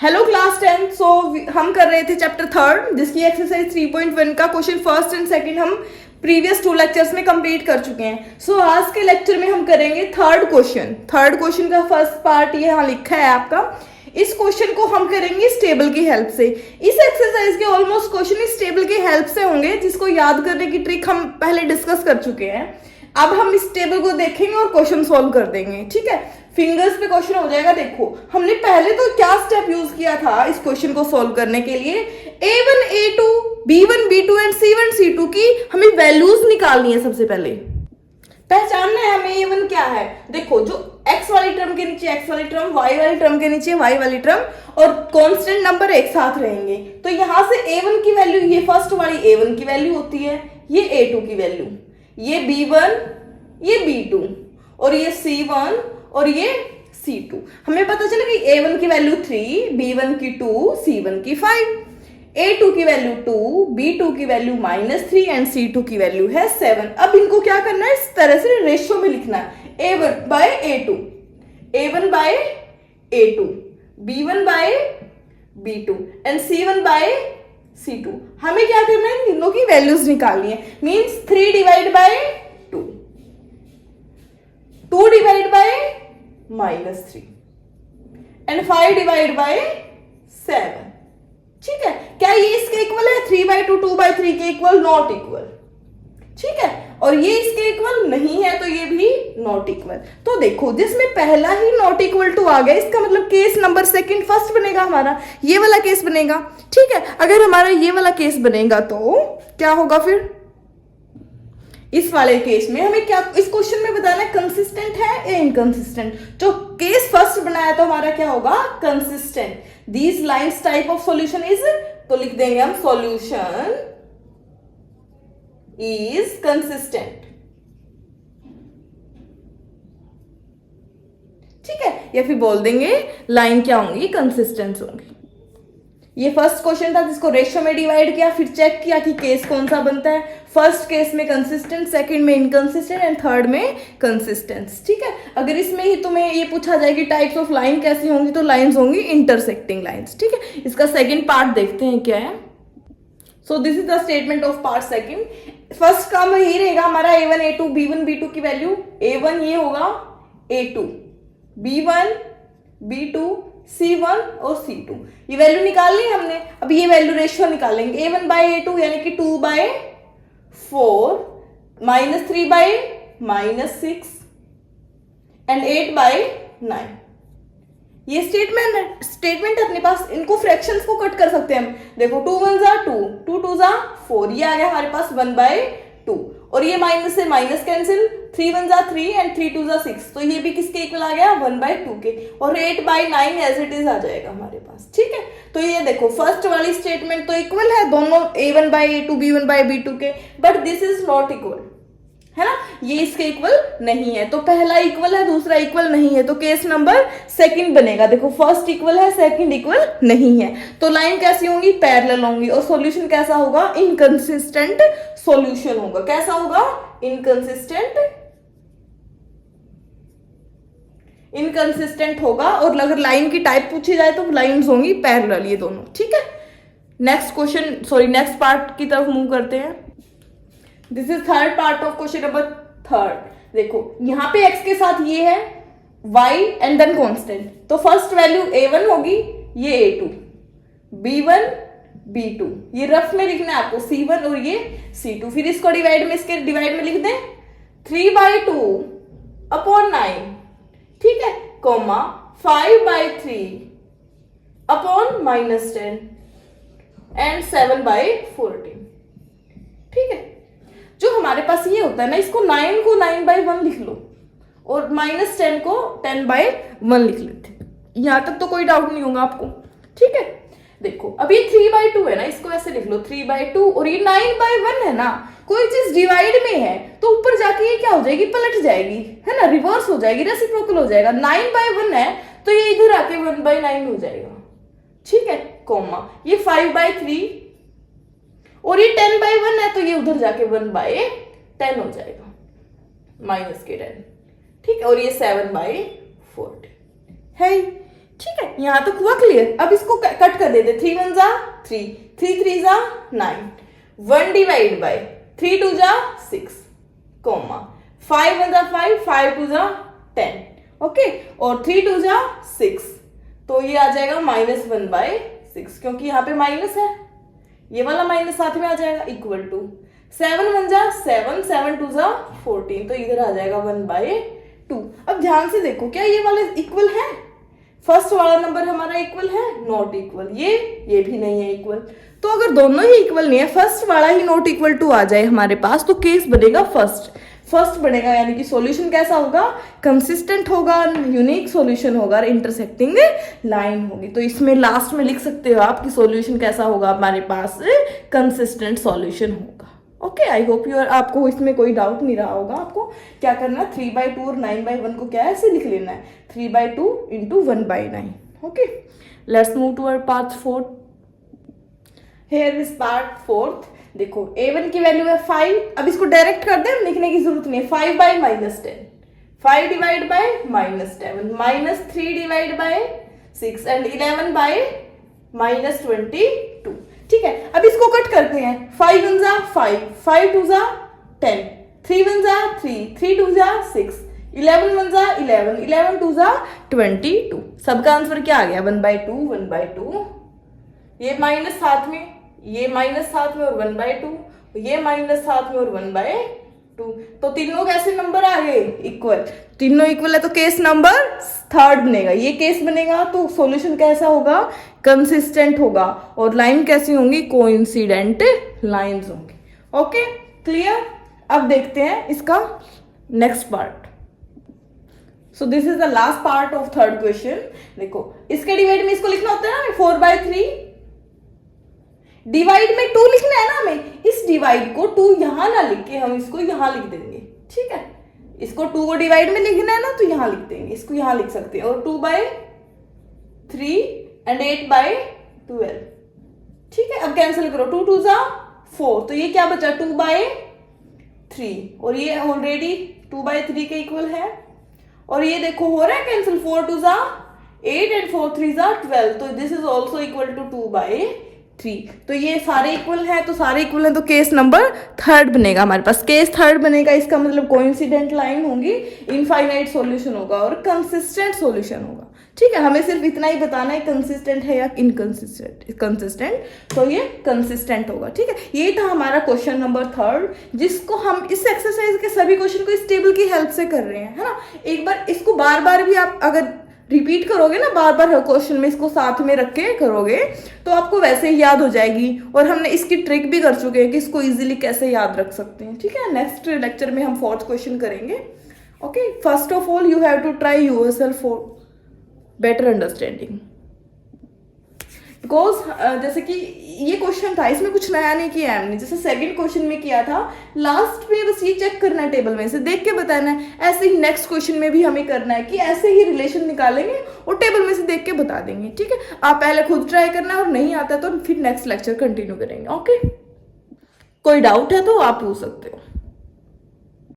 Hello class 10। हम कर रहे थे चैप्टर थर्ड जिसकी एक्सरसाइज 3.1 का क्वेश्चन फर्स्ट एंड सेकंड हम प्रीवियस 2 लेक्चर्स में कंप्लीट कर चुके हैं। आज के लेक्चर में हम करेंगे थर्ड क्वेश्चन का फर्स्ट पार्ट ये यहाँ लिखा है आपका। इस क्वेश्चन को हम करेंगे इस टेबल की हेल्प से। इस एक्सरसाइज के ऑलमोस्ट क्वेश्चन इस टेबल की हेल्प से होंगे, जिसको याद करने की ट्रिक हम पहले डिस्कस कर चुके हैं। अब हम इस टेबल को देखेंगे और क्वेश्चन सॉल्व कर देंगे। ठीक है, फिंगर्स पे क्वेश्चन हो जाएगा। देखो हमने पहले तो क्या स्टेप यूज किया था इस क्वेश्चन को सॉल्व करने के लिए, A1, A2, B1, B2 and C1, C2 की हमें वैल्यूज निकालनी है। सबसे पहले पहचानना है हमें A1 क्या है। देखो जो x वाली टर्म के नीचे x वाली टर्म, y वाली टर्म के नीचे y वाली टर्म और कांस्टेंट नंबर एक साथ रहेंगे, तो यहां से A1 की वैल्यू, ये फर्स्ट वाली A1 की वैल्यू होती है, ये A2 की वैल्यू, ये B1, ये B2 और ये C1 और ये C2। हमें पता चला कि A1 की वैल्यू 3, B1 की 2, C1 की 5, A2 की वैल्यू 2, B2 की वैल्यू -3 एंड C2 की वैल्यू है 7। अब इनको क्या करना है, इस तरह से रेशियो में लिखना है, A1 by A2, A1 by A2, B1 by B2 and C1 by C2। हमें क्या करना है, इन दोनों की वैल्यूज निकालनी है। Means 3 divide by 2, 2 divide by -3 and 5 divide by 7। ठीक है, क्या ये इसके इक्वल है? 3/2 2/3 के इक्वल? Not equal. ठीक है, और ये इसके इक्वल नहीं है तो ये भी नॉट इक्वल। तो देखो जिसमें पहला ही नॉट इक्वल टू आ गया, इसका मतलब केस नंबर सेकंड फर्स्ट बनेगा हमारा, ये वाला केस बनेगा। ठीक है, अगर हमारा ये वाला केस बनेगा तो क्या होगा फिर? इस वाले केस में हमें क्या इस क्वेश्चन में बताना है, कंसिस्टेंट है या इनकंसिस्टेंट। जो केस फर्स्ट बनाया तो हमारा क्या होगा, consistent. These lines type of solution is, तो लिख देंगे हम सॉल्यूशन इज कंसिस्टेंट। ठीक है, या फिर बोल देंगे लाइन क्या होंगी, कंसिस्टेंट होंगी। ये फर्स्ट क्वेश्चन था जिसको रेशियो में डिवाइड किया, फिर चेक किया कि केस कौन सा बनता है। फर्स्ट केस में कंसिस्टेंट, सेकंड में इनकंसिस्टेंट एंड थर्ड में कंसिस्टेंस। ठीक है, अगर इसमें ही तुम्हें ये पूछा जाए कि टाइप्स ऑफ लाइन कैसी होंगी, तो लाइंस होंगी इंटरसेक्टिंग लाइंस। ठीक है, इसका सेकंड पार्ट देखते हैं क्या है। So this is the statement of part second. First का यही रहेगा हमारा A1, A2, B1, B2 की वैल्यू। A1 ये होगा, A2, B1, B2, C1 और C2, ये वैल्यू निकाल ली हमने। अब ये वैल्यू रेशियो निकालेंगे, A1 बाय A2 यानी कि 2/4 -3/-6 एंड 8/9। ये स्टेटमेंट अपने पास, इनको फ्रैक्शंस को कट कर सकते हैं हम। देखो 2 1 जा 2, 2 2 जा 4, ये आ गया हमारे पास 1/2 और ये माइनस से माइनस कैंसिल, 3 1 जा 3 एंड 3 2 जा 6, तो ये भी किसके इक्वल आ गया, 1/2 के, और 8/9 एज इट इज आ जाएगा हमारे पास। ठीक है, तो ये देखो फर्स्ट वाली स्टेटमेंट तो इक्वल है दोनों A1 by A2, B1 by B2 के, but this is not equal, है ना, ये इसके इक्वल नहीं है। तो पहला इक्वल है, दूसरा इक्वल नहीं है, तो केस नंबर सेकंड बनेगा। देखो फर्स्ट इक्वल है, सेकंड इक्वल नहीं है, तो लाइन कैसी होंगी, पैरेलल होंगी, और सॉल्यूशन कैसा होगा, इनकंसिस्टेंट सॉल्यूशन होगा। कैसा होगा, इनकंसिस्टेंट होगा। और अगर लाइन की टाइप पूछी जाए तो लाइंस होंगी पैरेलल, ये दोनों। ठीक है, नेक्स्ट पार्ट की तरफ मूव करते हैं। This is third part of question number third. देखो यहाँ पे x के साथ ये है y एंड देन कांस्टेंट, तो फर्स्ट वैल्यू A1 होगी, ये A2, B1, B2, ये रफ में लिखना है आपको, C1 और ये C2। फिर इसको इसके डिवाइड में लिख दें 3/2/9, ठीक है, कॉमा 5/3 अपॉन -10 एंड 7/14। ठीक है, जो हमारे पास ये होता है ना, इसको 9 को 9/1 लिख लो और -10 को 10/1 लिख लेते। यहां तक तो कोई डाउट नहीं होगा आपको। ठीक है, देखो अब ये 3/2 है ना, इसको ऐसे लिख लो 3/2, और ये 9/1 है ना, कोई चीज डिवाइड में है तो ऊपर जाके ये क्या हो जाएगी, पलट जाएगी, है ना, रिवर्स हो जाएगी, रेसिप्रोकल हो जाएगा। 9/1 है तो ये इधर आके 1/9 हो जाएगा। ठीक है, कॉमा ये 5/3 और ये 10/1 है तो ये उधर जाके 1/10 हो जाएगा, -10। ठीक है, और ये 7/14 है। ठीक है, यहां तक हुआ क्लियर। अब इसको कट कर देते, 3 1 जा 3, 3 3 जा 9, 1 डिवाइड बाय 3 2 जा 6, कॉमा 5 1 जा 5, 5 2 जा 10, ओके, और 3 2 जा 6, तो ये आ जाएगा -1/6, क्योंकि यहाँ पे माइनस है, ये वाला माइनस साथ में आ जाएगा, इक्वल टू 7 1 जा 7, 7 2 जा 14, तो इधर आ जाएगा 1/2। अब ध्यान से देखो, क्या ये वाले इक्वल है? फर्स्ट वाला नंबर हमारा इक्वल है? Not equal. ये भी नहीं है इक्वल। तो अगर दोनों ही इक्वल नहीं है, फर्स्ट वाला ही नॉट इक्वल टू आ जाए हमारे पास, तो केस बनेगा फर्स्ट बनेगा, यानी कि सॉल्यूशन कैसा होगा? कंसिस्टेंट होगा, यूनिक सॉल्यूशन होगा, इंटरसेक्टिंग लाइन होगी। तो इसमें लास्ट में लिख सकते हो आप कि सॉल्यूशन कैसा होगा हमारे पास? कंसिस्टेंट सॉल्यूशन होगा। ओके, आई होप आपको इसमें कोई डाउट नहीं रहा होगा। आपको क्या करना है, 3/2 और 9/1 को क्या है ऐसे लिख लेना है, 3/2 into 1/9। Okay, let's move to our part 4। Here is part 4। देखो a1 की वैल्यू है 5। अब इसको डायरेक्ट कर दे, लिखने की जरूरत नहीं है। 5/-10, 5 divide by -7, -3 divide by 6 and 11/-22। ठीक है, अब इसको कट करते हैं। 5 1 जा 5, 5 2 जा 10, 3 1 जा 3, 3 2 जा 6, 11 1 जा 11, 11 2 जा 22। सबका आंसर क्या आ गया? 1/2, 1/2। ये माइनस साथ में, ये माइनस साथ में और 1/2, ये माइनस साथ में और 1/2। तो तीनों कैसे नंबर आ गए? इक्वल। तीनों इक्वल है तो केस नंबर 3 बनेगा। ये केस बनेगा तो सॉल्यूशन कैसा होगा? कंसिस्टेंट होगा। और लाइन कैसी होंगी? कोइंसिडेंट लाइंस होंगी। Okay, clear. अब देखते हैं इसका next part. So this is the last part of 3rd question. देखो, इसके डिवाइड में इसको लिखना होता है ना 4/3, डिवाइड में 2 लिखना है ना हमें। इस डिवाइड को 2 यहां ना लिख के हम इसको यहां लिख देंगे। ठीक है, इसको 2 को डिवाइड में लिखना है ना, तो यहां लिख देंगे, इसको यहां लिख सकते हैं। और 2/3 एंड 8/12। ठीक है, अब कैंसिल करो, 2 2 जा 4, तो ये क्या बचा? 2/3, और ये ऑलरेडी 2/3 के इक्वल है। और ये देखो हो रहा है कैंसिल, 4 2 जा 8 एंड 4 3 जा 12, तो this is also equal to 2/3। तो ये सारे इक्वल है, तो सारे इक्वल है, तो केस नंबर 3rd बनेगा हमारे पास। केस 3rd बनेगा, इसका मतलब कोइंसिडेंट लाइन होंगी, इनफाइनाइट सॉल्यूशन होगा और कंसिस्टेंट सॉल्यूशन होगा। ठीक है, हमें सिर्फ इतना ही बताना है कंसिस्टेंट है या इनकंसिस्टेंट। कंसिस्टेंट, तो ये कंसिस्टेंट होगा। ठीक है, ये था हमारा क्वेश्चन नंबर 3rd, जिसको हम इस एक्सरसाइज के सभी क्वेश्चन को इस टेबल की हेल्प से कर रहे हैं, है ना। एक बार इसको बार बार भी आप अगर रिपीट करोगे ना, बार बार हर क्वेश्चन में इसको साथ में रख के करोगे, तो आपको वैसे ही याद हो जाएगी। और हमने इसकी ट्रिक भी कर चुके हैं कि इसको इजीली कैसे याद रख सकते हैं। ठीक है, नेक्स्ट लेक्चर में हम 4th क्वेश्चन करेंगे। Okay, first of all you have to try yourself for better understanding, because जैसे कि ये क्वेश्चन था, इसमें कुछ नया नहीं किया है हमने। जैसे 2nd क्वेश्चन में किया था, लास्ट में बस ये चेक करना है, टेबल में से देख के बताना है। ऐसे ही नेक्स्ट क्वेश्चन में भी हमें करना है कि ऐसे ही रिलेशन निकालेंगे और टेबल में से देख के बता देंगे। ठीक है, आप पहले खुद ट्राई करना, और नहीं आता तो फिर नेक्स्ट लेक्चर कंटिन्यू करेंगे। ओके, कोई डाउट है तो आप पूछ सकते हो।